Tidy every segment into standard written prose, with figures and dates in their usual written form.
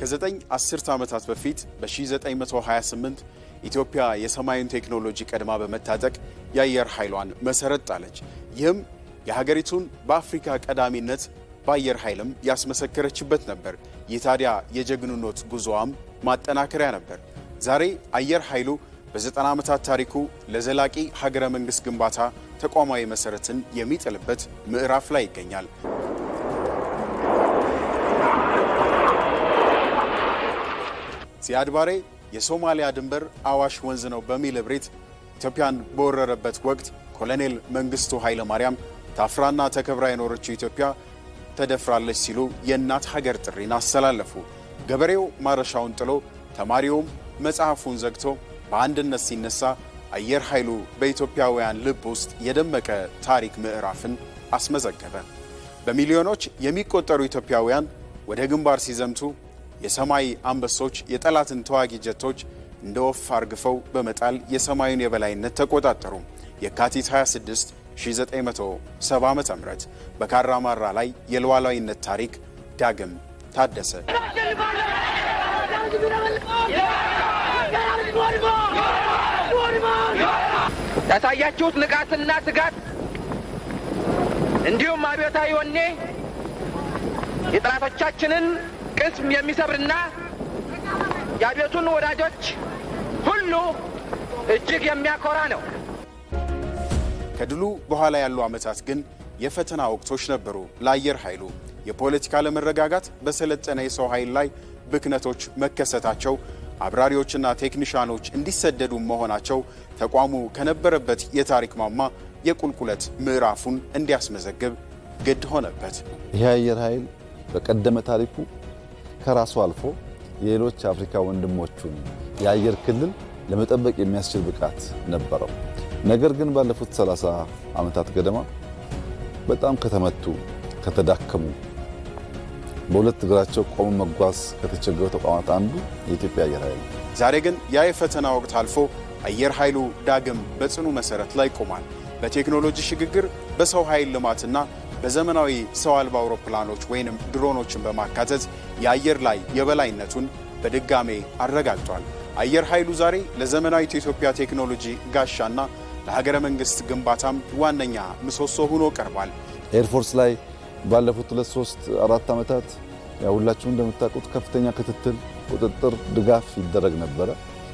ከ9 10 ዓመታት በፊት በ1928 ኢትዮጵያ የሰማዩን ቴክኖሎጂ ቀድማ በመታጠቅ የአየር ኃይሏን መሰረት ጣለች። ይህም የሀገሪቱን በአፍሪካ ቀዳሚነት በአየር ኃይልም ያስመሰከረችበት ነበር። ይህ ታዲያ የጀግንነት ጉዞዋም ማጠናከሪያ ነበር። ዛሬ አየር ኃይሉ በ90 ዓመታት ታሪኩ ለዘላቂ ሀገረ መንግስት ግንባታ ተቋማዊ መሰረትን የሚጥልበት ምዕራፍ ላይ ይገኛል። ዚያድ ባሬ የሶማሊያ ድንበር አዋሽ ወንዝ ነው በሚል እብሪት ኢትዮጵያን በወረረበት ወቅት ኮሎኔል መንግስቱ ኃይለ ማርያም ታፍራና ተከብራ የኖረችው ኢትዮጵያ ተደፍራለች ሲሉ የእናት ሀገር ጥሪን አስተላለፉ። ገበሬው ማረሻውን ጥሎ ተማሪውም መጽሐፉን ዘግቶ በአንድነት ሲነሳ አየር ኃይሉ በኢትዮጵያውያን ልብ ውስጥ የደመቀ ታሪክ ምዕራፍን አስመዘገበ። በሚሊዮኖች የሚቆጠሩ ኢትዮጵያውያን ወደ ግንባር ሲዘምቱ የሰማይ አንበሶች የጠላትን ተዋጊ ጀቶች እንደ ወፍ አርግፈው በመጣል የሰማዩን የበላይነት ተቆጣጠሩ። የካቲት 26 1970 ዓ.ም በካራማራ ላይ የሉዓላዊነት ታሪክ ዳግም ታደሰ። ያሳያችሁት ንቃትና ትጋት እንዲሁም አብዮታዊ ወኔ የጠላቶቻችንን ቅስም የሚሰብርና የአብዮቱን ወዳጆች ሁሉ እጅግ የሚያኮራ ነው። ከድሉ በኋላ ያሉ ዓመታት ግን የፈተና ወቅቶች ነበሩ ለአየር ኃይሉ። የፖለቲካ ለመረጋጋት በሰለጠነ የሰው ኃይል ላይ ብክነቶች መከሰታቸው፣ አብራሪዎችና ቴክኒሻኖች እንዲሰደዱ መሆናቸው ተቋሙ ከነበረበት የታሪክ ማማ የቁልቁለት ምዕራፉን እንዲያስመዘግብ ግድ ሆነበት። ይህ አየር ኃይል በቀደመ ታሪኩ ከራሱ አልፎ የሌሎች አፍሪካ ወንድሞቹን የአየር ክልል ለመጠበቅ የሚያስችል ብቃት ነበረው። ነገር ግን ባለፉት 30 ዓመታት ገደማ በጣም ከተመቱ፣ ከተዳከሙ፣ በሁለት እግራቸው ቆሞ መጓዝ ከተቸገሩ ተቋማት አንዱ የኢትዮጵያ አየር ኃይል። ዛሬ ግን ያ የፈተና ወቅት አልፎ አየር ኃይሉ ዳግም በጽኑ መሰረት ላይ ቆሟል። በቴክኖሎጂ ሽግግር፣ በሰው ኃይል ልማትና በዘመናዊ ሰው አልባ አውሮፕላኖች ወይንም ድሮኖችን በማካተት የአየር ላይ የበላይነቱን በድጋሜ አረጋግጧል። አየር ኃይሉ ዛሬ ለዘመናዊት ኢትዮጵያ ቴክኖሎጂ ጋሻና ለሀገረ መንግስት ግንባታም ዋነኛ ምሰሶ ሆኖ ቀርቧል። ኤርፎርስ ላይ ባለፉት 2-3-4 ዓመታት ሁላችሁም እንደምታውቁት ከፍተኛ ክትትል፣ ቁጥጥር፣ ድጋፍ ይደረግ ነበረ።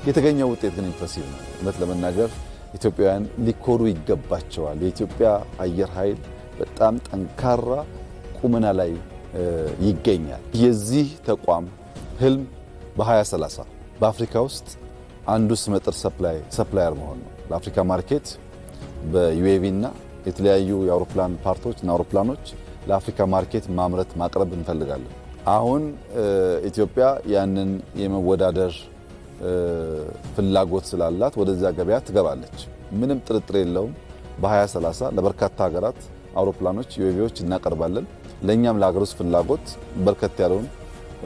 የተገኘው ውጤት ግን ኢምፕሬሲቭ ነው። እውነት ለመናገር ኢትዮጵያውያን ሊኮሩ ይገባቸዋል። የኢትዮጵያ አየር ኃይል በጣም ጠንካራ ቁመና ላይ ይገኛል። የዚህ ተቋም ህልም በ2030 በአፍሪካ ውስጥ አንዱ ስመጥር ሰፕላየር መሆን ነው። ለአፍሪካ ማርኬት በዩኤቪ እና የተለያዩ የአውሮፕላን ፓርቶች እና አውሮፕላኖች ለአፍሪካ ማርኬት ማምረት ማቅረብ እንፈልጋለን። አሁን ኢትዮጵያ ያንን የመወዳደር ፍላጎት ስላላት ወደዛ ገበያ ትገባለች። ምንም ጥርጥር የለውም። በ2030 ለበርካታ ሀገራት አውሮፕላኖች ዩኤቪዎች እናቀርባለን። ለኛም ለሀገር ውስጥ ፍላጎት በርከት ያለውን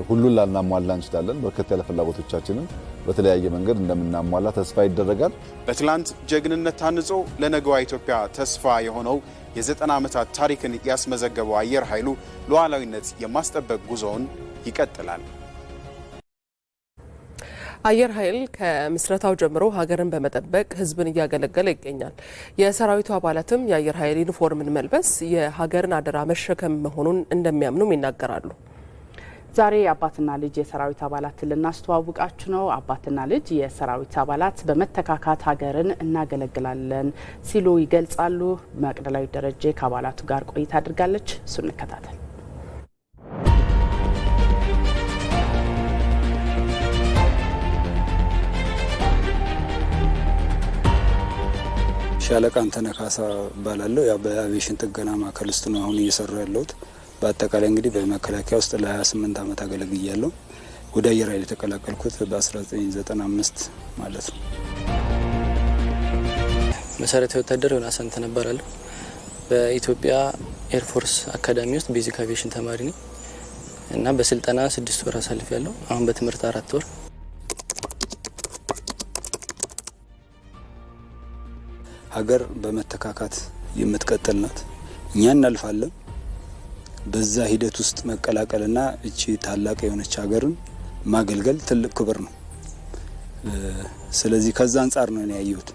ሁሉን ላናሟላ እንችላለን። በርከት ያለ ፍላጎቶቻችንን በተለያየ መንገድ እንደምናሟላ ተስፋ ይደረጋል። በትላንት ጀግንነት ታንጾ ለነገዋ ኢትዮጵያ ተስፋ የሆነው የ90 ዓመታት ታሪክን ያስመዘገበው አየር ኃይሉ ሉዓላዊነት የማስጠበቅ ጉዞውን ይቀጥላል። አየር ኃይል ከምስረታው ጀምሮ ሀገርን በመጠበቅ ህዝብን እያገለገለ ይገኛል። የሰራዊቱ አባላትም የአየር ኃይል ዩኒፎርምን መልበስ የሀገርን አደራ መሸከም መሆኑን እንደሚያምኑም ይናገራሉ። ዛሬ አባትና ልጅ የሰራዊት አባላትን ልናስተዋውቃችሁ ነው። አባትና ልጅ የሰራዊት አባላት በመተካካት ሀገርን እናገለግላለን ሲሉ ይገልጻሉ። መቅደላዊ ደረጀ ከአባላቱ ጋር ቆይታ አድርጋለች። እሱ እንከታተል። ሻለቃ አንተነህ ካሳ እባላለሁ። ያው በአቪዬሽን ጥገና ማዕከል ውስጥ ነው አሁን እየሰራሁ ያለሁት። በአጠቃላይ እንግዲህ በመከላከያ ውስጥ ለ28 ዓመት አገልግያለሁ። ወደ አየር ኃይል የተቀላቀልኩት በ1995 ማለት ነው። መሰረታዊ ወታደር ዮናስ አንተነህ እባላለሁ። በኢትዮጵያ ኤርፎርስ አካዳሚ ውስጥ ቤዚክ አቪዬሽን ተማሪ ነኝ እና በስልጠና 6 ወር አሳልፌያለሁ። አሁን በትምህርት 4 ወር። ሀገር በመተካካት የምትቀጥል ናት። እኛ እናልፋለን። በዛ ሂደት ውስጥ መቀላቀልና እቺ ታላቅ የሆነች ሀገርን ማገልገል ትልቅ ክብር ነው። ስለዚህ ከዛ አንጻር ነው ያየሁት።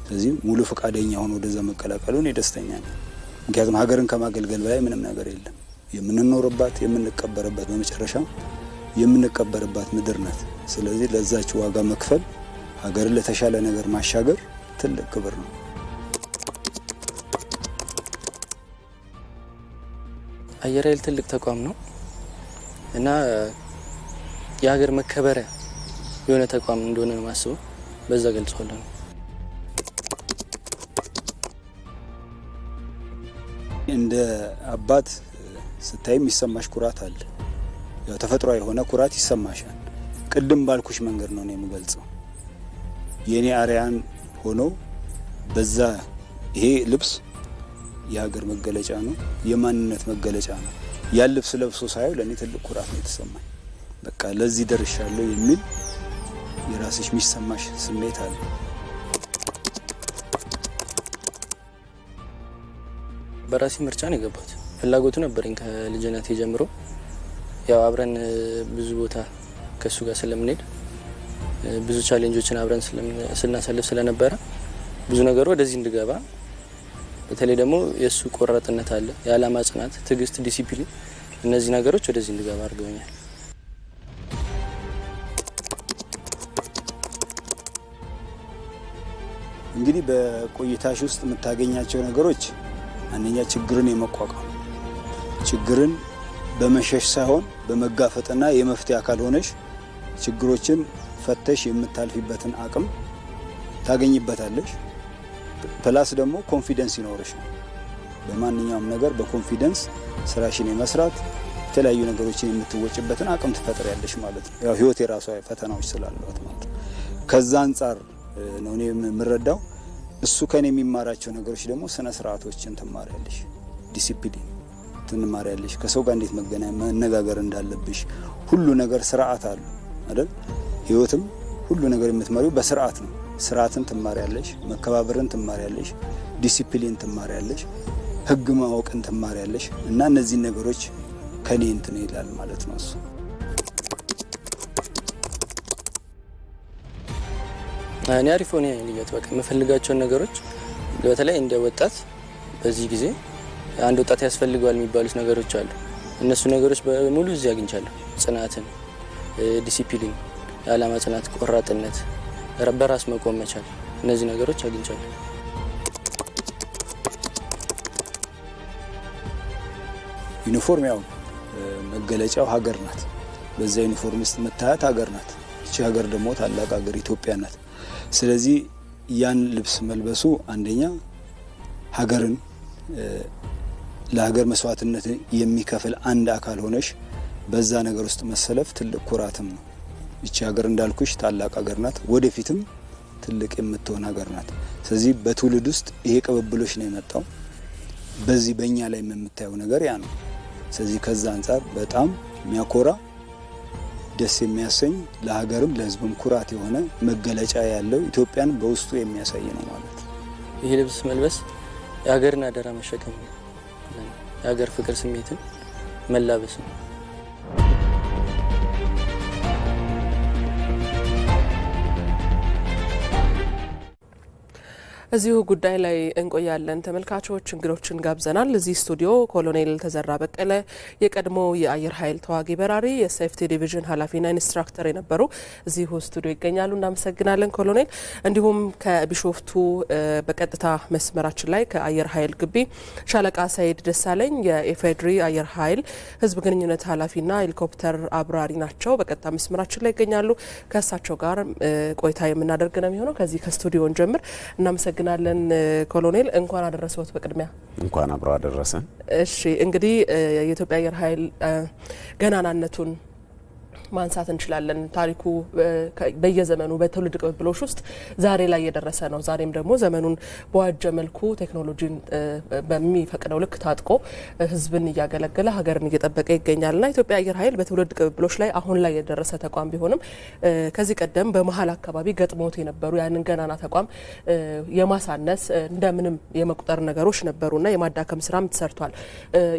ስለዚህ ሙሉ ፈቃደኛ ሆኖ ወደዛ መቀላቀሉ እኔ ደስተኛ ነኝ። ምክንያቱም ሀገርን ከማገልገል በላይ ምንም ነገር የለም። የምንኖርባት የምንቀበርባት በመጨረሻ የምንቀበርባት ምድር ናት። ስለዚህ ለዛች ዋጋ መክፈል ሀገርን ለተሻለ ነገር ማሻገር ትልቅ ክብር ነው። አየር ኃይል ትልቅ ተቋም ነው እና የሀገር መከበሪያ የሆነ ተቋም እንደሆነ ነው ማስበው። በዛ ገልጸዋለሁ። እንደ አባት ስታይ የሚሰማሽ ኩራት አለ። ያው ተፈጥሯዊ የሆነ ኩራት ይሰማሻል። ቅድም ባልኩሽ መንገድ ነው የምገልጸው። የኔ አርያን ሆኖ በዛ ይሄ ልብስ የሀገር መገለጫ ነው፣ የማንነት መገለጫ ነው። ያ ልብስ ለብሶ ሳይው ለኔ ትልቅ ኩራት ነው የተሰማኝ። በቃ ለዚህ ደርሻለሁ የሚል የራስሽ የሚሰማሽ ስሜት አለ። በራሴ ምርጫ ነው የገባሁት። ፍላጎቱ ነበረኝ ከልጅነቴ ጀምሮ። ያው አብረን ብዙ ቦታ ከሱ ጋር ስለምንሄድ ብዙ ቻሌንጆችን አብረን ስናሳልፍ ስለነበረ ብዙ ነገሩ ወደዚህ እንድገባ፣ በተለይ ደግሞ የሱ ቆራጥነት አለ፣ የዓላማ ጽናት፣ ትዕግስት፣ ዲሲፕሊን፣ እነዚህ ነገሮች ወደዚህ እንድገባ አድርገውኛል። እንግዲህ በቆይታሽ ውስጥ የምታገኛቸው ነገሮች አንደኛ ችግርን የመቋቋም ችግርን በመሸሽ ሳይሆን በመጋፈጥና የመፍትሄ አካል ሆነሽ ችግሮችን ፈተሽ የምታልፊበትን አቅም ታገኝበታለሽ። ፕላስ ደግሞ ኮንፊደንስ ይኖርሽ ነው። በማንኛውም ነገር በኮንፊደንስ ስራሽን የመስራት የተለያዩ ነገሮችን የምትወጭበትን አቅም ትፈጥሪያለሽ ማለት ነው። ያው ህይወት የራሷ ፈተናዎች ስላሏት ማለት ነው። ከዛ አንጻር ነው እኔ የምረዳው። እሱ ከኔ የሚማራቸው ነገሮች ደግሞ ስነ ስርዓቶችን ትማሪያለሽ፣ ዲሲፕሊን ትማሪያለሽ፣ ከሰው ጋር እንዴት መነጋገር እንዳለብሽ ሁሉ ነገር ስርዓት አለ አይደል? ህይወትም ሁሉ ነገር የምትማሪው በስርዓት ነው። ስርዓትን ትማሪያለሽ፣ መከባበርን ትማሪያለሽ፣ ዲሲፕሊን ትማሪያለሽ፣ ህግ ማወቅን ትማሪያለሽ እና እነዚህ ነገሮች ከኔ እንትን ይላል ማለት ነው እሱ። እኔ አሪፍ ሆነ ልየት በቃ የምፈልጋቸውን ነገሮች በተለይ እንደ ወጣት በዚህ ጊዜ አንድ ወጣት ያስፈልገዋል የሚባሉት ነገሮች አሉ። እነሱ ነገሮች በሙሉ እዚህ አግኝቻለሁ። ጽናትን፣ ዲሲፕሊን፣ የዓላማ ጽናት፣ ቆራጥነት፣ በራስ መቆም መቻል፣ እነዚህ ነገሮች አግኝቻለሁ። ዩኒፎርም ያው መገለጫው ሀገር ናት። በዛ ዩኒፎርም ውስጥ መታየት ሀገር ናት። እቺ ሀገር ደግሞ ታላቅ ሀገር ኢትዮጵያ ናት። ስለዚህ ያን ልብስ መልበሱ አንደኛ ሀገርን ለሀገር መስዋዕትነት የሚከፍል አንድ አካል ሆነሽ በዛ ነገር ውስጥ መሰለፍ ትልቅ ኩራትም ነው። እቺ ሀገር እንዳልኩሽ ታላቅ ሀገር ናት። ወደፊትም ትልቅ የምትሆን ሀገር ናት። ስለዚህ በትውልድ ውስጥ ይሄ ቅብብሎሽ ነው የመጣው። በዚህ በእኛ ላይ የምታየው ነገር ያ ነው። ስለዚህ ከዛ አንጻር በጣም የሚያኮራ ደስ የሚያሰኝ ለሀገርም ለሕዝብም ኩራት የሆነ መገለጫ ያለው ኢትዮጵያን በውስጡ የሚያሳይ ነው ማለት ነው። ይሄ ልብስ መልበስ የሀገርን አደራ መሸከም ነው። የሀገር ፍቅር ስሜትን መላበስ ነው። እዚሁ ጉዳይ ላይ እንቆያለን ተመልካቾች። እንግዶችን ጋብዘናል። እዚህ ስቱዲዮ ኮሎኔል ተዘራ በቀለ የቀድሞ የአየር ኃይል ተዋጊ በራሪ የሴፍቲ ዲቪዥን ኃላፊና ኢንስትራክተር የነበሩ እዚሁ ስቱዲዮ ይገኛሉ። እናመሰግናለን ኮሎኔል። እንዲሁም ከቢሾፍቱ በቀጥታ መስመራችን ላይ ከአየር ኃይል ግቢ ሻለቃ ሰይድ ደሳለኝ የኢፌድሪ አየር ኃይል ህዝብ ግንኙነት ኃላፊና ሄሊኮፕተር አብራሪ ናቸው። በቀጥታ መስመራችን ላይ ይገኛሉ። ከእሳቸው ጋር ቆይታ የምናደርግ ነው የሚሆነው። ከዚህ ከስቱዲዮን ጀምር እናመሰግናለን። ኮሎኔል እንኳን አደረሰዎት። በቅድሚያ እንኳን አብሮ አደረሰን። እሺ እንግዲህ የኢትዮጵያ አየር ኃይል ገናናነቱን ማንሳት እንችላለን። ታሪኩ በየዘመኑ በትውልድ ቅብብሎች ውስጥ ዛሬ ላይ የደረሰ ነው። ዛሬም ደግሞ ዘመኑን በዋጀ መልኩ ቴክኖሎጂን በሚፈቅደው ልክ ታጥቆ ህዝብን እያገለገለ ሀገርን እየጠበቀ ይገኛልና ኢትዮጵያ አየር ኃይል በትውልድ ቅብብሎች ላይ አሁን ላይ የደረሰ ተቋም ቢሆንም ከዚህ ቀደም በመሀል አካባቢ ገጥሞት የነበሩ ያንን ገናና ተቋም የማሳነስ እንደምንም የመቁጠር ነገሮች ነበሩና የማዳከም ስራም ተሰርቷል።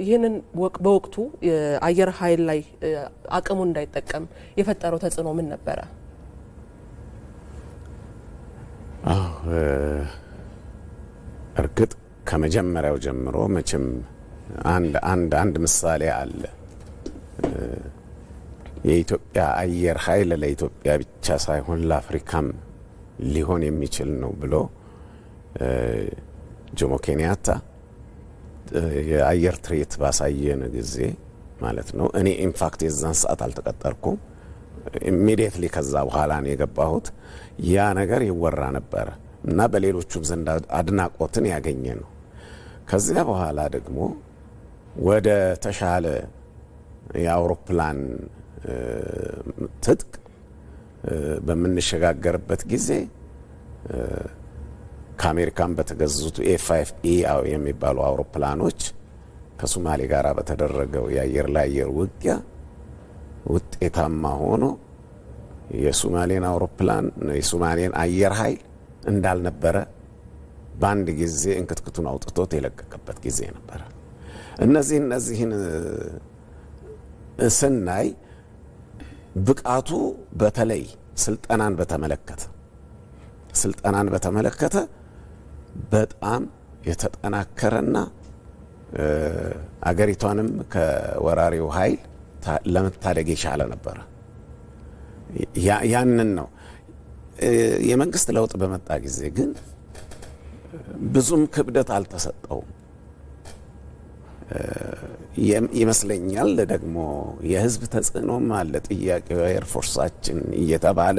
ይህንን በወቅቱ አየር ኃይል ላይ አቅሙ እንዳይጠቀም እንዳይጠቀም የፈጠረው ተጽዕኖ ምን ነበረ? እርግጥ ከመጀመሪያው ጀምሮ መቼም አንድ ምሳሌ አለ። የኢትዮጵያ አየር ኃይል ለኢትዮጵያ ብቻ ሳይሆን ለአፍሪካም ሊሆን የሚችል ነው ብሎ ጆሞ ኬንያታ የአየር ትርኢት ባሳየን ጊዜ ማለት ነው። እኔ ኢንፋክት የዛን ሰዓት አልተቀጠርኩም። ኢሚዲየትሊ ከዛ በኋላ ነው የገባሁት። ያ ነገር ይወራ ነበረ እና በሌሎቹም ዘንድ አድናቆትን ያገኘ ነው። ከዚያ በኋላ ደግሞ ወደ ተሻለ የአውሮፕላን ትጥቅ በምንሸጋገርበት ጊዜ ከአሜሪካን በተገዙት ኤፍ5ኢ የሚባሉ አውሮፕላኖች ከሶማሌ ጋር በተደረገው የአየር ለአየር ውጊያ ውጤታማ ሆኖ የሶማሌን አውሮፕላን የሶማሌን አየር ኃይል እንዳልነበረ በአንድ ጊዜ እንክትክቱን አውጥቶት የለቀቀበት ጊዜ ነበረ። እነዚህን ስናይ ብቃቱ በተለይ ስልጠናን በተመለከተ በጣም የተጠናከረና አገሪቷንም ከወራሪው ኃይል ለመታደግ የቻለ ነበረ። ያንን ነው። የመንግስት ለውጥ በመጣ ጊዜ ግን ብዙም ክብደት አልተሰጠውም ይመስለኛል። ደግሞ የህዝብ ተጽዕኖም አለ። ጥያቄው ኤርፎርሳችን እየተባለ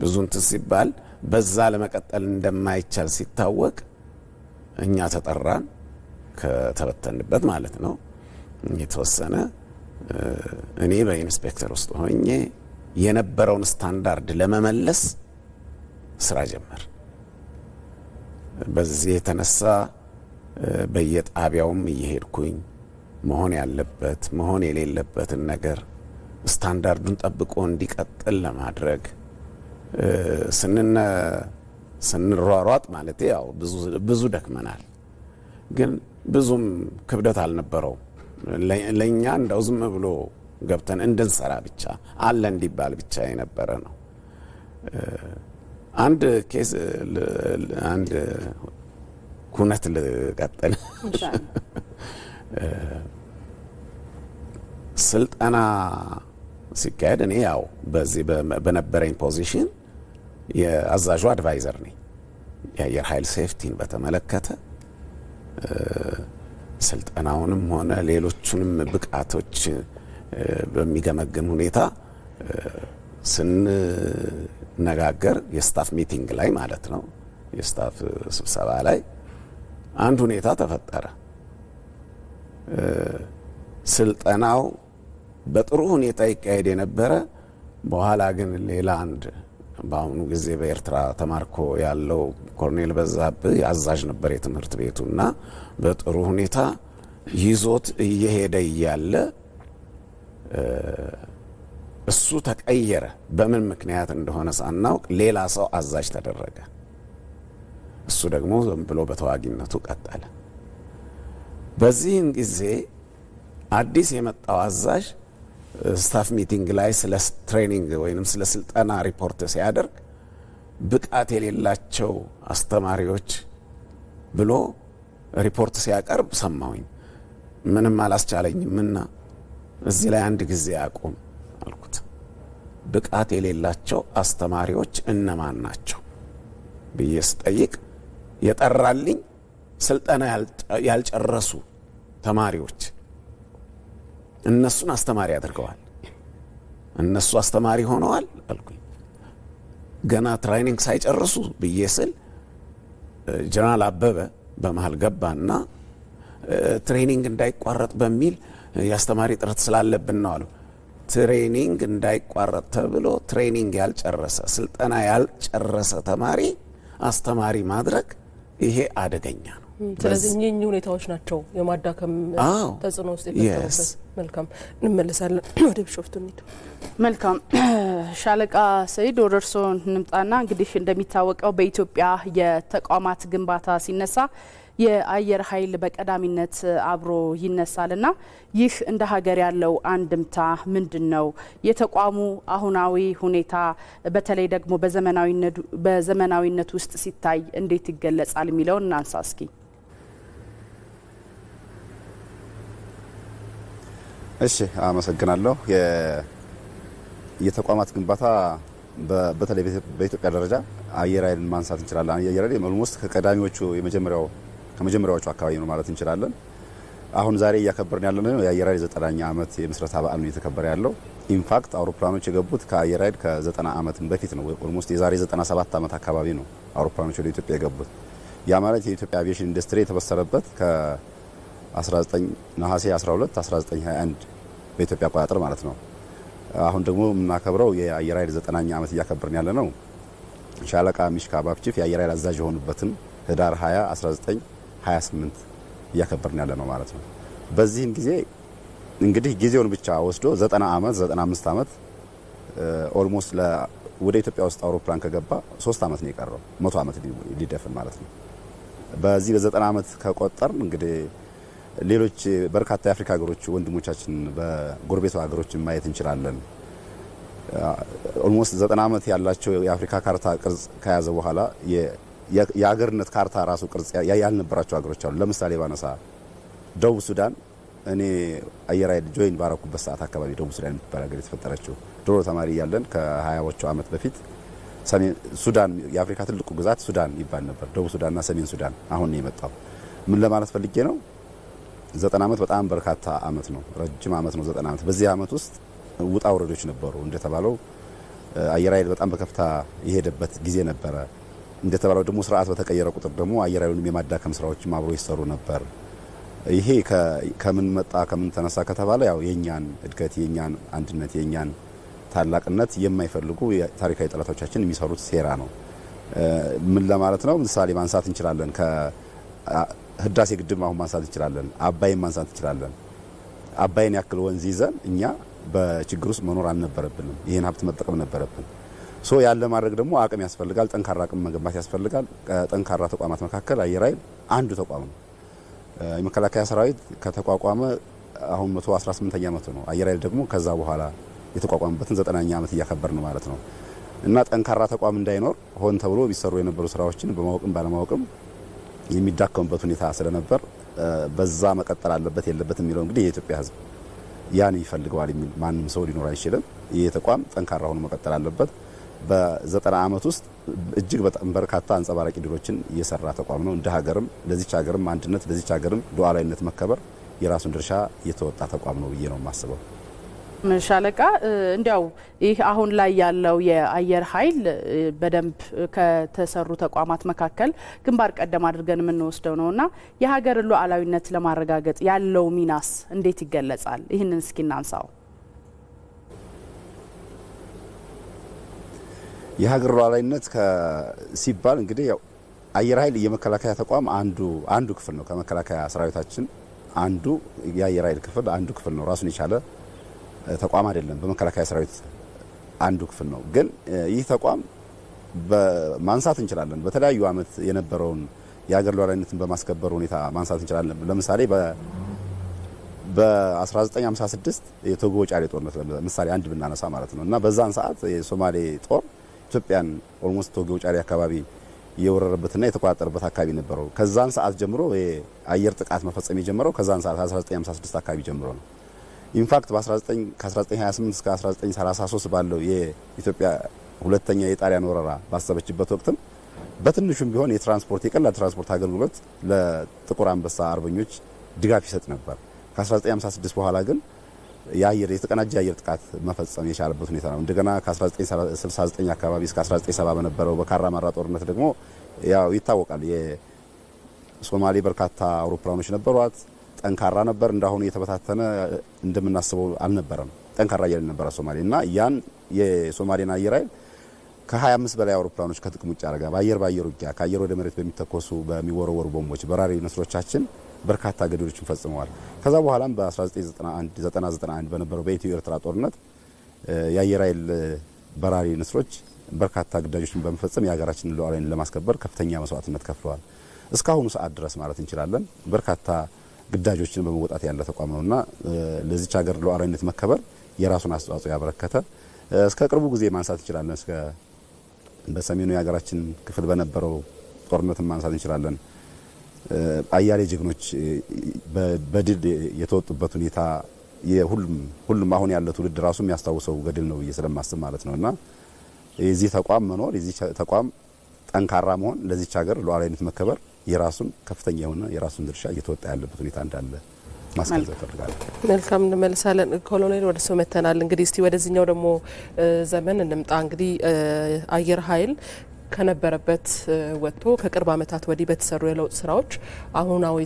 ብዙ እንትን ሲባል በዛ ለመቀጠል እንደማይቻል ሲታወቅ እኛ ተጠራን፣ ከተበተንበት ማለት ነው። የተወሰነ እኔ በኢንስፔክተር ውስጥ ሆኜ የነበረውን ስታንዳርድ ለመመለስ ስራ ጀመር። በዚህ የተነሳ በየጣቢያውም እየሄድኩኝ መሆን ያለበት መሆን የሌለበትን ነገር ስታንዳርዱን ጠብቆ እንዲቀጥል ለማድረግ ስንሯሯጥ ማለት ያው ብዙ ደክመናል፣ ግን ብዙም ክብደት አልነበረው። ለኛ እንደው ዝም ብሎ ገብተን እንድንሰራ ብቻ አለ እንዲባል ብቻ የነበረ ነው። አንድ ኬስ አንድ ኩነት ልቀጥል። ስልጠና ሲካሄድ እኔ ያው በዚህ በነበረኝ ፖዚሽን የአዛዡ አድቫይዘር ነኝ። የአየር ኃይል ሴፍቲን በተመለከተ ስልጠናውንም ሆነ ሌሎቹንም ብቃቶች በሚገመግም ሁኔታ ስንነጋገር የስታፍ ሚቲንግ ላይ ማለት ነው፣ የስታፍ ስብሰባ ላይ አንድ ሁኔታ ተፈጠረ። ስልጠናው በጥሩ ሁኔታ ይካሄድ የነበረ፣ በኋላ ግን ሌላ አንድ በአሁኑ ጊዜ በኤርትራ ተማርኮ ያለው ኮሎኔል በዛብህ አዛዥ ነበር የትምህርት ቤቱና በጥሩ ሁኔታ ይዞት እየሄደ እያለ እሱ ተቀየረ። በምን ምክንያት እንደሆነ ሳናውቅ ሌላ ሰው አዛዥ ተደረገ። እሱ ደግሞ ዝም ብሎ በተዋጊነቱ ቀጠለ። በዚህን ጊዜ አዲስ የመጣው አዛዥ ስታፍ ሚቲንግ ላይ ስለ ትሬኒንግ ወይንም ስለ ስልጠና ሪፖርት ሲያደርግ ብቃት የሌላቸው አስተማሪዎች ብሎ ሪፖርት ሲያቀርብ ሰማሁኝ። ምንም አላስቻለኝምና እዚህ ላይ አንድ ጊዜ አቁም አልኩት። ብቃት የሌላቸው አስተማሪዎች እነማን ናቸው ብዬ ስጠይቅ የጠራልኝ ስልጠና ያልጨረሱ ተማሪዎች እነሱን አስተማሪ አድርገዋል። እነሱ አስተማሪ ሆነዋል አልኩኝ። ገና ትሬኒንግ ሳይጨርሱ ብዬ ስል ጀነራል አበበ በመሃል ገባና ትሬኒንግ እንዳይቋረጥ በሚል የአስተማሪ ጥረት ስላለብን ነው አሉ። ትሬኒንግ እንዳይቋረጥ ተብሎ ትሬኒንግ ያልጨረሰ ስልጠና ያልጨረሰ ተማሪ አስተማሪ ማድረግ ይሄ አደገኛ ነው። ስለዚህ እኚህ ሁኔታዎች ናቸው የማዳከም ተጽዕኖ ውስጥ የተፈጠሩበት። መልካም እንመለሳለን ወደ ቢሾፍቱ እንሂድ። መልካም ሻለቃ ሰይድ ወደ እርስዎ እንምጣና እንግዲህ እንደሚታወቀው በኢትዮጵያ የተቋማት ግንባታ ሲነሳ የአየር ኃይል በቀዳሚነት አብሮ ይነሳልና ይህ እንደ ሀገር ያለው አንድምታ ምንድነው? የተቋሙ አሁናዊ ሁኔታ በተለይ ደግሞ በዘመናዊነት ውስጥ ሲታይ እንዴት ይገለጻል የሚለውን እናንሳ እስኪ። እሺ አመሰግናለሁ። የተቋማት ግንባታ በተለይ በኢትዮጵያ ደረጃ አየር ኃይልን ማንሳት እንችላለን። አየር ኃይል ኦልሞስት ከቀዳሚዎቹ ከመጀመሪያዎቹ አካባቢ ነው ማለት እንችላለን። አሁን ዛሬ እያከበርን ያለነው የአየር ኃይል 90ኛ ዓመት የምስረታ በዓል ነው እየተከበረ ያለው። ኢንፋክት አውሮፕላኖች የገቡት ከአየር ኃይል ከ90 ዓመት በፊት ነው። ኦልሞስት የዛሬ 97 ዓመት አካባቢ ነው አውሮፕላኖች ወደ ኢትዮጵያ የገቡት። ያ ማለት የኢትዮጵያ አቪዬሽን ኢንዱስትሪ የተበሰረበት ከ19 ነሐሴ 12 1921 በኢትዮጵያ አቆጣጠር ማለት ነው። አሁን ደግሞ የምናከብረው የአየር ኃይል 90ኛ ዓመት እያከበርን ያለ ነው። ሻለቃ ሚሽካ ባብቺፍ የአየር ኃይል አዛዥ የሆኑበትን ህዳር 20 1928 እያከበርን ያለ ነው ማለት ነው። በዚህም ጊዜ እንግዲህ ጊዜውን ብቻ ወስዶ 90 ዓመት 95 ዓመት ኦልሞስት ወደ ኢትዮጵያ ውስጥ አውሮፕላን ከገባ 3 ዓመት ነው የቀረው 100 ዓመት ሊደፍን ማለት ነው። በዚህ በ90 ዓመት ከቆጠር እንግዲህ ሌሎች በርካታ የአፍሪካ ሀገሮች ወንድሞቻችን በጎረቤት ሀገሮች ማየት እንችላለን። ኦልሞስት 90 ዓመት ያላቸው የአፍሪካ ካርታ ቅርጽ ከያዘ በኋላ የሀገርነት ካርታ ራሱ ቅርጽ ያልነበራቸው ሀገሮች አሉ። ለምሳሌ ባነሳ ደቡብ ሱዳን እኔ አየር ኃይል ጆይን ባረኩበት ሰዓት አካባቢ ደቡብ ሱዳን የምትባል ሀገር የተፈጠረችው ድሮ ተማሪ እያለን ከ20ዎቹ ዓመት በፊት ሰሜን ሱዳን የአፍሪካ ትልቁ ግዛት ሱዳን ይባል ነበር። ደቡብ ሱዳንና ሰሜን ሱዳን አሁን ነው የመጣው። ምን ለማለት ፈልጌ ነው? 90 ዓመት በጣም በርካታ ዓመት ነው፣ ረጅም ዓመት ነው 90 ዓመት። በዚህ ዓመት ውስጥ ውጣ ውረዶች ነበሩ። እንደተባለው አየር ኃይል በጣም በከፍታ የሄደበት ጊዜ ነበረ። እንደተባለው ደግሞ ስርዓት በተቀየረ ቁጥር ደግሞ አየር ኃይሉን የማዳከም ስራዎችም አብሮ ይሰሩ ነበር። ይሄ ከምን መጣ ከምን ተነሳ ከተባለ ያው የኛን እድገት የኛን አንድነት የኛን ታላቅነት የማይፈልጉ ታሪካዊ ጠላቶቻችን የሚሰሩት ሴራ ነው። ምን ለማለት ነው? ምሳሌ ማንሳት እንችላለን። ከህዳሴ ግድብ አሁን ማንሳት እንችላለን። አባይን ማንሳት እንችላለን። አባይን ያክል ወንዝ ይዘን እኛ በችግር ውስጥ መኖር አልነበረብንም። ይሄን ሀብት መጠቀም ነበረብን። ያን ለማድረግ ደግሞ አቅም ያስፈልጋል። ጠንካራ አቅም መገንባት ያስፈልጋል። ከጠንካራ ተቋማት መካከል አየር ኃይል አንዱ ተቋም ነው። የመከላከያ ሰራዊት ከተቋቋመ አሁን 118ኛ ዓመቱ ነው። አየር ኃይል ደግሞ ከዛ በኋላ የተቋቋመበትን 90ኛ ዓመት እያከበር ነው ማለት ነው። እና ጠንካራ ተቋም እንዳይኖር ሆን ተብሎ ቢሰሩ የነበሩ ስራዎችን በማወቅም ባለማወቅም የሚዳከሙበት ሁኔታ ስለነበር በዛ መቀጠል አለበት የለበትም የሚለው እንግዲህ የኢትዮጵያ ሕዝብ ያን ይፈልገዋል የሚል ማንም ሰው ሊኖር አይችልም። ይህ ተቋም ጠንካራ ሆኖ መቀጠል አለበት። በ90 ዓመት ውስጥ እጅግ በጣም በርካታ አንጸባራቂ ድሎችን እየሰራ ተቋም ነው። እንደ ሀገርም ለዚች ሀገርም አንድነት ለዚች ሀገርም ሉዓላዊነት መከበር የራሱን ድርሻ እየተወጣ ተቋም ነው ብዬ ነው የማስበው። ሻለቃ እንዲያው ይህ አሁን ላይ ያለው የአየር ኃይል በደንብ ከተሰሩ ተቋማት መካከል ግንባር ቀደም አድርገን የምንወስደው ነውና የሀገርን ሉዓላዊነት ለማረጋገጥ ያለው ሚናስ እንዴት ይገለጻል? ይህንን እስኪ እናንሳው። የሀገር ሉዓላዊነት ሲባል እንግዲህ ያው አየር ኃይል የመከላከያ ተቋም አንዱ ክፍል ነው። ከመከላከያ ሰራዊታችን አንዱ የአየር ኃይል ክፍል አንዱ ክፍል ነው። ራሱን የቻለ ተቋም አይደለም። በመከላከያ ሰራዊት አንዱ ክፍል ነው። ግን ይህ ተቋም ማንሳት እንችላለን። በተለያዩ ዓመት የነበረውን የሀገር ሉዓላዊነትን በማስከበር ሁኔታ ማንሳት እንችላለን። ለምሳሌ በ1956 የቶጎ ጫሌ ጦርነት ለምሳሌ አንድ ብናነሳ ማለት ነው እና በዛን ሰዓት የሶማሌ ጦር ኢትዮጵያን ኦልሞስት ቶጎ ጫሌ አካባቢ የወረረበትና የተቆጣጠረበት አካባቢ ነበረው። ከዛን ሰዓት ጀምሮ የአየር ጥቃት መፈጸም የጀመረው ከዛን ሰዓት 1956 አካባቢ ጀምሮ ነው። ኢንፋክት ከ1928 እስከ 1933 ባለው የኢትዮጵያ ሁለተኛ የጣሊያን ወረራ ባሰበችበት ወቅትም በትንሹም ቢሆን የቀላል ትራንስፖርት አገልግሎት ለጥቁር አንበሳ አርበኞች ድጋፍ ይሰጥ ነበር። ከ1956 በኋላ ግን የተቀናጀ የአየር ጥቃት መፈጸም የቻለበት ሁኔታ ነው። እንደገና ከ1969 አካባቢ እስከ 1970 በነበረው በካራማራ ጦርነት ደግሞ ያው ይታወቃል። የሶማሌ በርካታ አውሮፕላኖች ነበሯት። ጠንካራ ነበር። እንዳሁኑ የተበታተነ እንደምናስበው አልነበረም። ጠንካራ አየር ነበረ ሶማሌ እና ያን የሶማሌን አየር ኃይል ከ25 በላይ አውሮፕላኖች ከጥቅም ውጭ አደረገ። በአየር ውጊያ ከአየር ወደ መሬት በሚተኮሱ በሚወረወሩ ቦምቦች በራሪ ንስሮቻችን በርካታ ገድሎችን ፈጽመዋል። ከዛ በኋላም በ1991 በነበረው በኢትዮ ኤርትራ ጦርነት የአየር ኃይል በራሪ ንስሮች በርካታ ግዳጆችን በመፈጸም የሀገራችንን ሉዓላዊነት ለማስከበር ከፍተኛ መስዋዕትነት ከፍለዋል። እስካሁኑ ሰዓት ድረስ ማለት እንችላለን በርካታ ግዳጆችን በመወጣት ያለ ተቋም ነውና ለዚች ሀገር ሉዓላዊነት መከበር የራሱን አስተዋጽኦ ያበረከተ እስከ ቅርቡ ጊዜ ማንሳት እንችላለን። እስከ በሰሜኑ የሀገራችን ክፍል በነበረው ጦርነት ማንሳት እንችላለን። አያሌ ጀግኖች በድል የተወጡበት ሁኔታ ሁሉም አሁን ያለው ትውልድ ራሱ የሚያስታውሰው ገድል ነው ብዬ ስለማስብ ማለት ነውና የዚህ ተቋም መኖር የዚህ ተቋም ጠንካራ መሆን ለዚች ሀገር ሉዓላዊነት መከበር የራሱን ከፍተኛ የሆነ የራሱን ድርሻ እየተወጣ ያለበት ሁኔታ እንዳለ ማስገንዘብ ፈልጋለሁ። መልካም እንመልሳለን። ኮሎኔል ወደ ሰው መተናል። እንግዲህ እስቲ ወደዚህኛው ደግሞ ዘመን እንምጣ። እንግዲህ አየር ኃይል ከነበረበት ወጥቶ ከቅርብ ዓመታት ወዲህ በተሰሩ የለውጥ ስራዎች አሁናዊ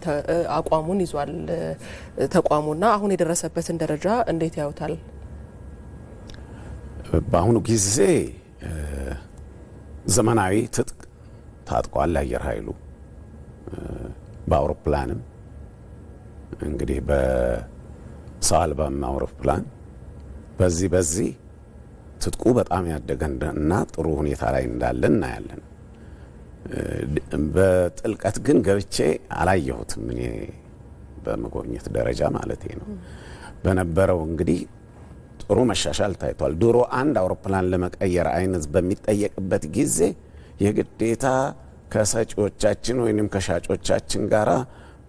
አቋሙን ይዟል ተቋሙና አሁን የደረሰበትን ደረጃ እንዴት ያዩታል? በአሁኑ ጊዜ ዘመናዊ ትጥቅ ታጥቋል አየር ኃይሉ በአውሮፕላንም እንግዲህ በሰው አልባም አውሮፕላን በዚህ ትጥቁ በጣም ያደገና ጥሩ ሁኔታ ላይ እንዳለ እናያለን። በጥልቀት ግን ገብቼ አላየሁትም እኔ በመጎብኘት ደረጃ ማለት ነው። በነበረው እንግዲህ ጥሩ መሻሻል ታይቷል። ድሮ አንድ አውሮፕላን ለመቀየር አይነት በሚጠየቅበት ጊዜ የግዴታ ከሰጪዎቻችን ወይንም ከሻጮቻችን ጋራ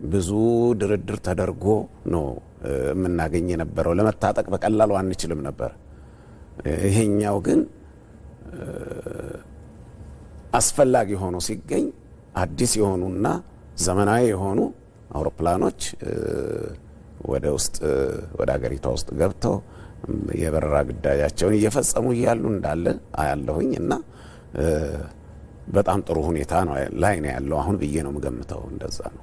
ብዙ ድርድር ተደርጎ ነው የምናገኝ የነበረው። ለመታጠቅ በቀላሉ አንችልም ነበር። ይሄኛው ግን አስፈላጊ ሆኖ ሲገኝ አዲስ የሆኑና ዘመናዊ የሆኑ አውሮፕላኖች ወደ ሀገሪቷ ውስጥ ገብተው የበረራ ግዳጃቸውን እየፈጸሙ እያሉ እንዳለ አያለሁኝ እና በጣም ጥሩ ሁኔታ ነው ላይ ነው ያለው አሁን ብዬ ነው የምገምተው። እንደዛ ነው።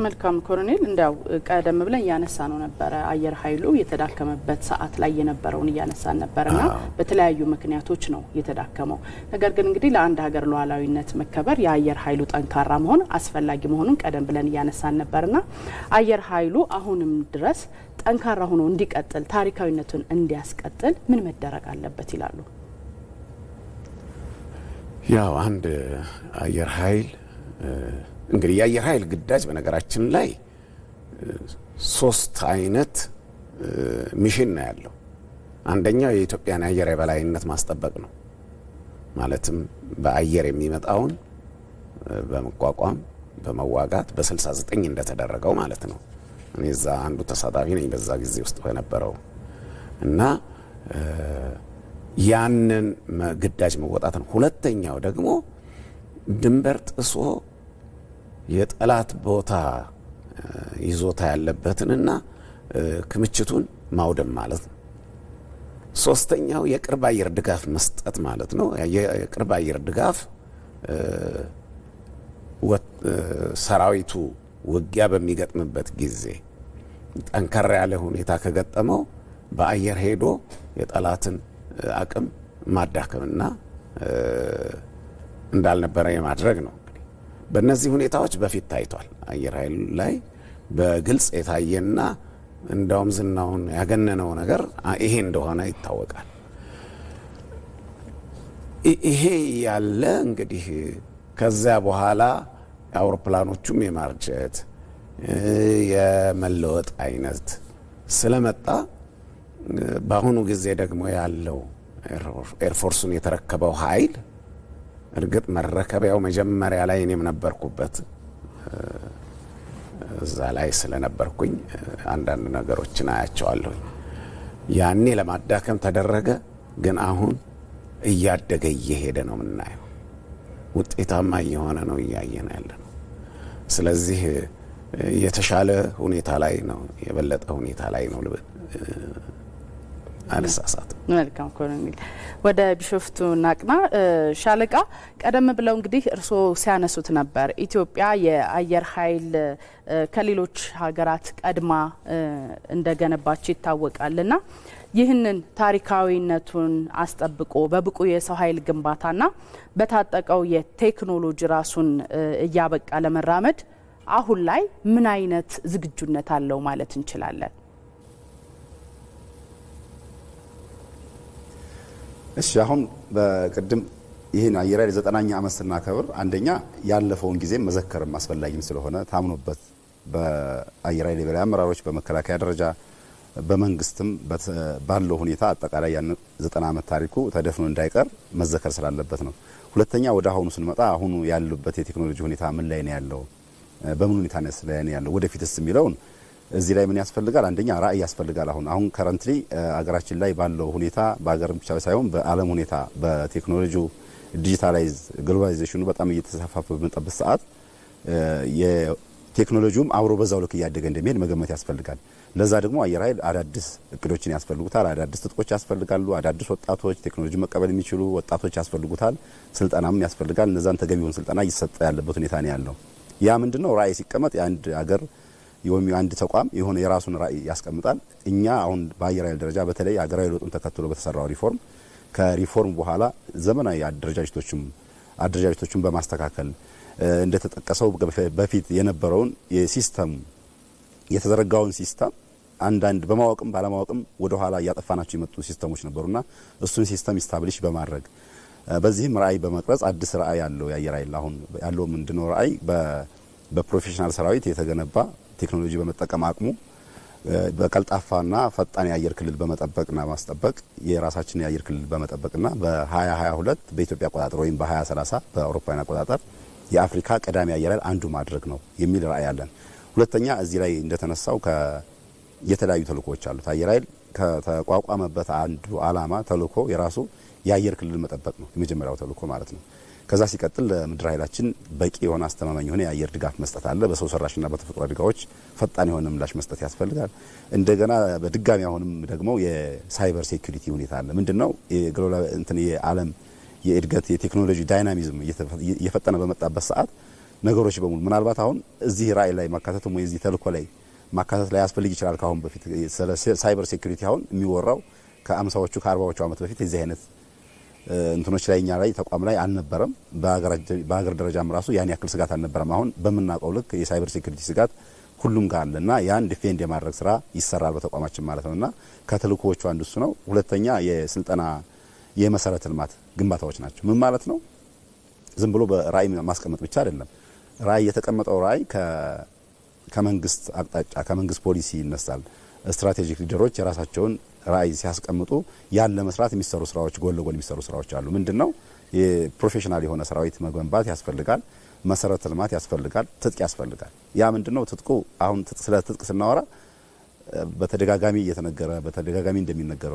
መልካም ኮሎኔል፣ እንዲያው ቀደም ብለን ያነሳ ነው ነበር አየር ኃይሉ የተዳከመበት ሰዓት ላይ የነበረውን ያነሳን ነበርና በተለያዩ ምክንያቶች ነው የተዳከመው። ነገር ግን እንግዲህ ለአንድ ሀገር ሉዓላዊነት መከበር የአየር ኃይሉ ጠንካራ መሆን አስፈላጊ መሆኑን ቀደም ብለን ያነሳን ነበርና አየር ኃይሉ አሁንም ድረስ ጠንካራ ሆኖ እንዲቀጥል ታሪካዊነቱን እንዲያስቀጥል ምን መደረግ አለበት ይላሉ? ያው አንድ አየር ኃይል እንግዲህ የአየር ኃይል ግዳጅ በነገራችን ላይ 3 አይነት ሚሽን ነው ያለው። አንደኛው የኢትዮጵያን አየር የበላይነት ማስጠበቅ ነው። ማለትም በአየር የሚመጣውን በመቋቋም በመዋጋት በ69 እንደተደረገው ማለት ነው። እኔ እዛ አንዱ ተሳታፊ ነኝ በዛ ጊዜ ውስጥ በነበረው እና ያንን ግዳጅ መወጣት ነው። ሁለተኛው ደግሞ ድንበር ጥሶ የጠላት ቦታ ይዞታ ያለበትንና ክምችቱን ማውደም ማለት ነው። ሶስተኛው የቅርብ አየር ድጋፍ መስጠት ማለት ነው። የቅርብ አየር ድጋፍ ሰራዊቱ ውጊያ በሚገጥምበት ጊዜ ጠንከር ያለ ሁኔታ ከገጠመው በአየር ሄዶ የጠላትን አቅም ማዳከምና እንዳልነበረ የማድረግ ነው። በእነዚህ ሁኔታዎች በፊት ታይቷል። አየር ኃይል ላይ በግልጽ የታየና እንዳውም ዝናውን ያገነነው ነገር ይሄ እንደሆነ ይታወቃል። ይሄ ያለ እንግዲህ ከዚያ በኋላ አውሮፕላኖቹም የማርጀት የመለወጥ አይነት ስለመጣ በአሁኑ ጊዜ ደግሞ ያለው ኤርፎርሱን የተረከበው ኃይል እርግጥ መረከቢያው መጀመሪያ ላይ እኔም ነበርኩበት እዛ ላይ ስለነበርኩኝ አንዳንድ ነገሮችን አያቸዋለሁኝ። ያኔ ለማዳከም ተደረገ፣ ግን አሁን እያደገ እየሄደ ነው የምናየው። ውጤታማ እየሆነ ነው እያየን ያለ ነው። ስለዚህ የተሻለ ሁኔታ ላይ ነው፣ የበለጠ ሁኔታ ላይ ነው አልሳሳት። መልካም ኮሎኔል፣ ወደ ቢሾፍቱ ናቅና ሻለቃ ቀደም ብለው እንግዲህ እርስዎ ሲያነሱት ነበር ኢትዮጵያ የአየር ኃይል ከሌሎች ሀገራት ቀድማ እንደገነባች ይታወቃልና ይህንን ታሪካዊነቱን አስጠብቆ በብቁ የሰው ኃይል ግንባታና በታጠቀው የቴክኖሎጂ ራሱን እያበቃ ለመራመድ አሁን ላይ ምን አይነት ዝግጁነት አለው ማለት እንችላለን? እሺ፣ አሁን በቅድም ይሄን አየር ኃይል 90ኛ ዓመት ስናከብር አንደኛ ያለፈውን ጊዜ መዘከርም አስፈላጊም ስለሆነ ታምኖበት በአየር ኃይል የበላይ አመራሮች በመከላከያ ደረጃ በመንግስትም ባለው ሁኔታ አጠቃላይ ያን 90 ዓመት ታሪኩ ተደፍኖ እንዳይቀር መዘከር ስላለበት ነው። ሁለተኛ ወደ አሁኑ ስንመጣ አሁኑ ያሉበት የቴክኖሎጂ ሁኔታ ምን ላይ ነው ያለው፣ በምን ሁኔታ ነው ያለው፣ ወደፊትስ የሚለውን እዚህ ላይ ምን ያስፈልጋል? አንደኛ ራዕይ ያስፈልጋል። አሁን ከረንትሊ አገራችን ላይ ባለው ሁኔታ በአገር ብቻ ሳይሆን በዓለም ሁኔታ በቴክኖሎጂው ዲጂታላይዝ ግሎባላይዜሽኑ በጣም እየተስፋፋ በመጣበት ሰዓት የቴክኖሎጂውም አብሮ በዛው ልክ እያደገ እንደሚሄድ መገመት ያስፈልጋል። ለዛ ደግሞ አየር ኃይል አዳዲስ እቅዶችን ያስፈልጉታል፣ አዳዲስ ትጥቆች ያስፈልጋሉ፣ አዳዲስ ወጣቶች ቴክኖሎጂ መቀበል የሚችሉ ወጣቶች ያስፈልጉታል፣ ስልጠናም ያስፈልጋል። እነዛን ተገቢውን ስልጠና እየሰጠ ያለበት ሁኔታ ነው ያለው። ያ ምንድነው ራዕይ ሲቀመጥ የአንድ ሀገር የወሚ አንድ ተቋም የሆነ የራሱን ራዕይ ያስቀምጣል። እኛ አሁን በአየር ኃይል ደረጃ በተለይ ሀገራዊ ለውጡን ተከትሎ በተሰራው ሪፎርም ከሪፎርም በኋላ ዘመናዊ አደረጃጀቶችን በማስተካከል እንደተጠቀሰው በፊት የነበረውን የሲስተም የተዘረጋውን ሲስተም አንዳንድ በማወቅም ባለማወቅም ወደ ኋላ እያጠፋናቸው የመጡ ሲስተሞች ነበሩና እሱን ሲስተም ኢስታብሊሽ በማድረግ በዚህም ራዕይ በመቅረጽ አዲስ ራዕይ ያለው የአየር ኃይል አሁን ያለው ምንድነው ራዕይ በፕሮፌሽናል ሰራዊት የተገነባ ቴክኖሎጂ በመጠቀም አቅሙ በቀልጣፋና ፈጣን የአየር ክልል በመጠበቅና ማስጠበቅ የራሳችን የአየር ክልል በመጠበቅና በ2022 በኢትዮጵያ አቆጣጠር ወይም በ2030 በአውሮፓውያን አቆጣጠር የአፍሪካ ቀዳሚ አየር ኃይል አንዱ ማድረግ ነው የሚል ራዕይ አለን። ሁለተኛ እዚህ ላይ እንደተነሳው የተለያዩ ተልእኮዎች አሉት። አየር ኃይል ከተቋቋመበት አንዱ ዓላማ ተልእኮ የራሱ የአየር ክልል መጠበቅ ነው፣ የመጀመሪያው ተልእኮ ማለት ነው። ከዛ ሲቀጥል ለምድር ኃይላችን በቂ የሆነ አስተማማኝ የሆነ የአየር ድጋፍ መስጠት አለ። በሰው ሰራሽና በተፈጥሮ አደጋዎች ፈጣን የሆነ ምላሽ መስጠት ያስፈልጋል። እንደገና በድጋሚ አሁንም ደግሞ የሳይበር ሴኩሪቲ ሁኔታ አለ። ምንድነው የዓለም የእድገት የቴክኖሎጂ ዳይናሚዝም እየፈጠነ በመጣበት ሰዓት ነገሮች በሙሉ ምናልባት አሁን እዚህ ራዕይ ላይ ማካተት ወይ እዚህ ተልእኮ ላይ ማካተት ላይ ያስፈልግ ይችላል። ካሁን በፊት ሳይበር ሴኩሪቲ አሁን የሚወራው ከ50ዎቹ ከ40ዎቹ ዓመት በፊት እዚህ አይነት እንትኖች ላይ እኛ ላይ ተቋም ላይ አልነበረም። በሀገር ደረጃም ራሱ ያን ያክል ስጋት አልነበረም። አሁን በመናቀው ልክ የሳይበር ሴኩሪቲ ስጋት ሁሉም ጋር አለና ያን ዲፌንድ የማድረግ ስራ ይሰራል በተቋማችን ማለት ነውና ከተልእኮዎቹ አንዱ እሱ ነው። ሁለተኛ የስልጠና የመሰረተ ልማት ግንባታዎች ናቸው። ምን ማለት ነው? ዝም ብሎ በራዕይ ማስቀመጥ ብቻ አይደለም። ራዕይ የተቀመጠው ራዕይ ከመንግስት አቅጣጫ ከመንግስት ፖሊሲ ይነሳል። ስትራቴጂክ ሊደሮች የራሳቸውን ራዕይ ሲያስቀምጡ ያን ለመስራት የሚሰሩ ስራዎች ጎን ለጎን የሚሰሩ ስራዎች አሉ። ምንድነው? የፕሮፌሽናል የሆነ ሰራዊት መገንባት ያስፈልጋል፣ መሰረተ ልማት ያስፈልጋል፣ ትጥቅ ያስፈልጋል። ያ ምንድነው? ትጥቁ አሁን ስለ ትጥቅ ስናወራ በተደጋጋሚ እየተነገረ በተደጋጋሚ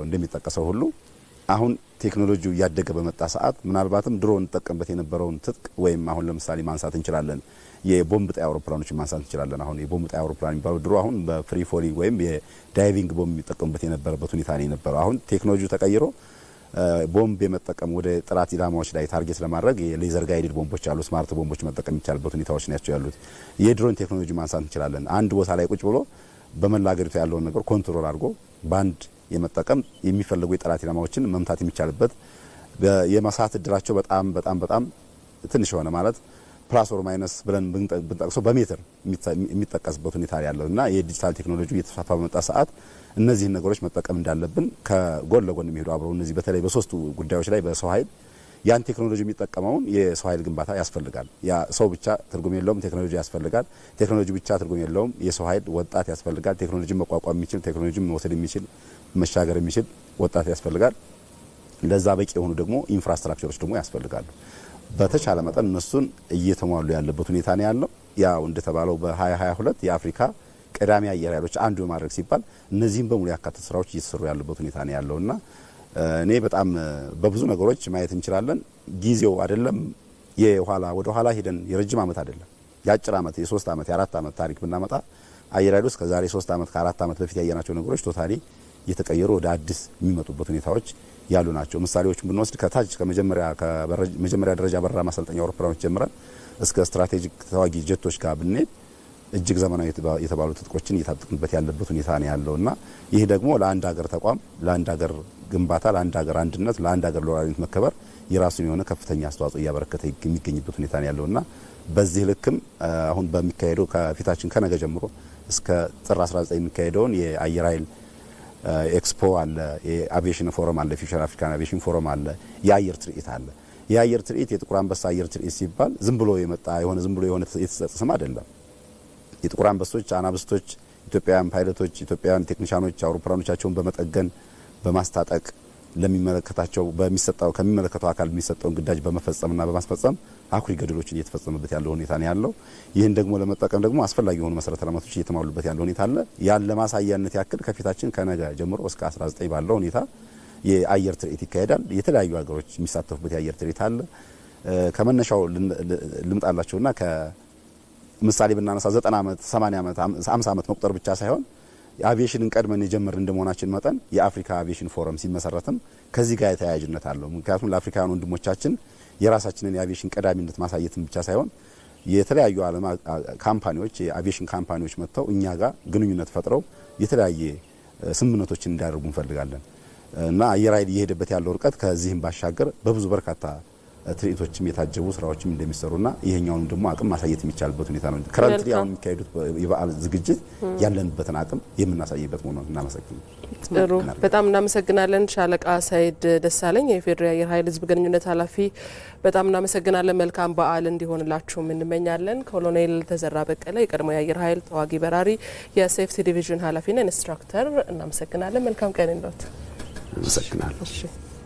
እንደሚጠቀሰው ሁሉ አሁን ቴክኖሎጂው እያደገ በመጣ ሰዓት ምናልባትም ድሮ እንጠቀምበት የነበረውን ትጥቅ ወይም አሁን ለምሳሌ ማንሳት እንችላለን የቦምብ ጣይ አውሮፕላኖችን ማንሳት እንችላለን። አሁን የቦምብ ጣይ አውሮፕላን የሚባለው ድሮ አሁን በፍሪ ፎሊንግ ወይም የዳይቪንግ ቦምብ የሚጠቀሙበት የነበረበት ሁኔታ ነው የነበረው። አሁን ቴክኖሎጂው ተቀይሮ ቦምብ የመጠቀም ወደ ጠላት ኢላማዎች ላይ ታርጌት ለማድረግ የሌዘር ጋይድድ ቦምቦች አሉ፣ ስማርት ቦምቦች መጠቀም የሚቻልበት ሁኔታዎች ናቸው ያሉት። የድሮን ቴክኖሎጂ ማንሳት እንችላለን። አንድ ቦታ ላይ ቁጭ ብሎ በመላ ሀገሪቱ ያለውን ነገር ኮንትሮል አድርጎ ባንድ የመጠቀም የሚፈልጉ የጠላት ኢላማዎችን መምታት የሚቻልበት የመሳት እድላቸው በጣም ትንሽ ሆነ ማለት ፕላስ ኦር ማይነስ ብለን ብንጠቅሰው በሜትር የሚጠቀስበት ሁኔታ ያለው እና የዲጂታል ቴክኖሎጂ እየተስፋፋ በመጣ ሰዓት እነዚህን ነገሮች መጠቀም እንዳለብን ከጎን ለጎን የሚሄዱ አብረው እነዚህ በተለይ በሶስቱ ጉዳዮች ላይ በሰው ኃይል ያን ቴክኖሎጂ የሚጠቀመውን የሰው ኃይል ግንባታ ያስፈልጋል። ያ ሰው ብቻ ትርጉም የለውም፣ ቴክኖሎጂ ያስፈልጋል። ቴክኖሎጂ ብቻ ትርጉም የለውም፣ የሰው ኃይል ወጣት ያስፈልጋል። ቴክኖሎጂ መቋቋም የሚችል ቴክኖሎጂ መውሰድ የሚችል መሻገር የሚችል ወጣት ያስፈልጋል። ለዛ በቂ የሆኑ ደግሞ ኢንፍራስትራክቸሮች ደግሞ ያስፈልጋሉ። በተቻለ መጠን እነሱን እየተሟሉ ያለበት ሁኔታ ነው ያለው። ያው እንደተባለው በ2022 የአፍሪካ ቀዳሚ አየር ኃይሎች አንዱ ማድረግ ሲባል እነዚህም በሙሉ ያካተቱ ስራዎች እየተሰሩ ያለበት ሁኔታ ነው ያለውና እኔ በጣም በብዙ ነገሮች ማየት እንችላለን። ጊዜው አይደለም የኋላ ወደ ኋላ ሄደን የረጅም ዓመት አይደለም የአጭር ዓመት የ3 ዓመት የ4 ዓመት ታሪክ ብናመጣ አየር ኃይል ውስጥ ከዛሬ 3 ዓመት ከ4 ዓመት በፊት ያየናቸው ነገሮች ቶታሊ እየተቀየሩ ወደ አዲስ የሚመጡበት ሁኔታዎች ያሉ ናቸው። ምሳሌዎችን ብንወስድ ከታች ከመጀመሪያ ደረጃ በረራ ማሰልጠኛ አውሮፕላኖች ጀምረን እስከ ስትራቴጂክ ተዋጊ ጀቶች ጋር ብንሄድ እጅግ ዘመናዊ የተባሉ ትጥቆችን እየታጠቅንበት ያለበት ሁኔታ ነው ያለውና ይህ ደግሞ ለአንድ ሀገር ተቋም ለአንድ ሀገር ግንባታ ለአንድ ሀገር አንድነት ለአንድ ሀገር ሉዓላዊነት መከበር የራሱን የሆነ ከፍተኛ አስተዋጽኦ እያበረከተ የሚገኝበት ሁኔታ ነው ያለውና በዚህ ልክም አሁን በሚካሄደው ከፊታችን ከነገ ጀምሮ እስከ ጥር 19 የሚካሄደውን የአየር ኃይል ኤክስፖ አለ፣ የአቪዬሽን ፎረም አለ፣ ፊውቸር አፍሪካን አቪዬሽን ፎረም አለ፣ የአየር ትርኢት አለ። የአየር ትርኢት የጥቁር አንበሳ አየር ትርኢት ሲባል ዝም ብሎ የመጣ ዝም ብሎ የሆነ የተሰጠ ስም አይደለም። የጥቁር አንበሶች አናብስቶች ኢትዮጵያውያን ፓይለቶች ኢትዮጵያውያን ቴክኒሻኖች አውሮፕላኖቻቸውን በመጠገን በማስታጠቅ ለሚመለከታቸው ከሚመለከተው አካል የሚሰጠውን ግዳጅ በመፈጸምና በማስፈጸም አኩሪ ገድሎችን እየተፈጸመበት ያለው ሁኔታ ነው ያለው። ይህን ደግሞ ለመጠቀም ደግሞ አስፈላጊ የሆኑ መሰረተ ልማቶች እየተሟሉበት ያለው ሁኔታ አለ። ያን ለማሳያነት ያክል ከፊታችን ከነገ ጀምሮ እስከ 19 ባለው ሁኔታ የአየር ትርኢት ይካሄዳል። የተለያዩ ሀገሮች የሚሳተፉበት የአየር ትርኢት አለ። ከመነሻው ልምጣላቸውና ከምሳሌ ብናነሳ 90 ዓመት 80 ዓመት 50 ዓመት መቁጠር ብቻ ሳይሆን የአቪዬሽንን ቀድመን የጀመርን እንደመሆናችን መጠን የአፍሪካ አቪዬሽን ፎረም ሲመሰረትም ከዚህ ጋር የተያያዥነት አለው። ምክንያቱም ለአፍሪካውያን ወንድሞቻችን የራሳችንን የአቪዬሽን ቀዳሚነት ማሳየትን ብቻ ሳይሆን የተለያዩ ዓለም ካምፓኒዎች የአቪዬሽን ካምፓኒዎች መጥተው እኛ ጋር ግንኙነት ፈጥረው የተለያየ ስምምነቶችን እንዲያደርጉ እንፈልጋለን እና አየር ኃይል እየሄደበት ያለው ርቀት ከዚህም ባሻገር በብዙ በርካታ ትርኢቶችም የታጀቡ ስራዎችም እንደሚሰሩና ይሄኛውን ደግሞ አቅም ማሳየት የሚቻልበት ሁኔታ ነው። ከረንትሊ አሁን የሚካሄዱት የበዓል ዝግጅት ያለንበትን አቅም የምናሳይበት መሆኑን እናመሰግናለን። ጥሩ፣ በጣም እናመሰግናለን። ሻለቃ ሰይድ ደሳለኝ የፌዴራል አየር ኃይል ህዝብ ግንኙነት ኃላፊ፣ በጣም እናመሰግናለን። መልካም በዓል እንዲሆንላችሁ እንመኛለን። ኮሎኔል ተዘራ በቀለ የቀድሞ የአየር ኃይል ተዋጊ በራሪ የሴፍቲ ዲቪዥን ኃላፊና ኢንስትራክተር፣ እናመሰግናለን። መልካም ቀን ይሁንልዎት። እናመሰግናለን።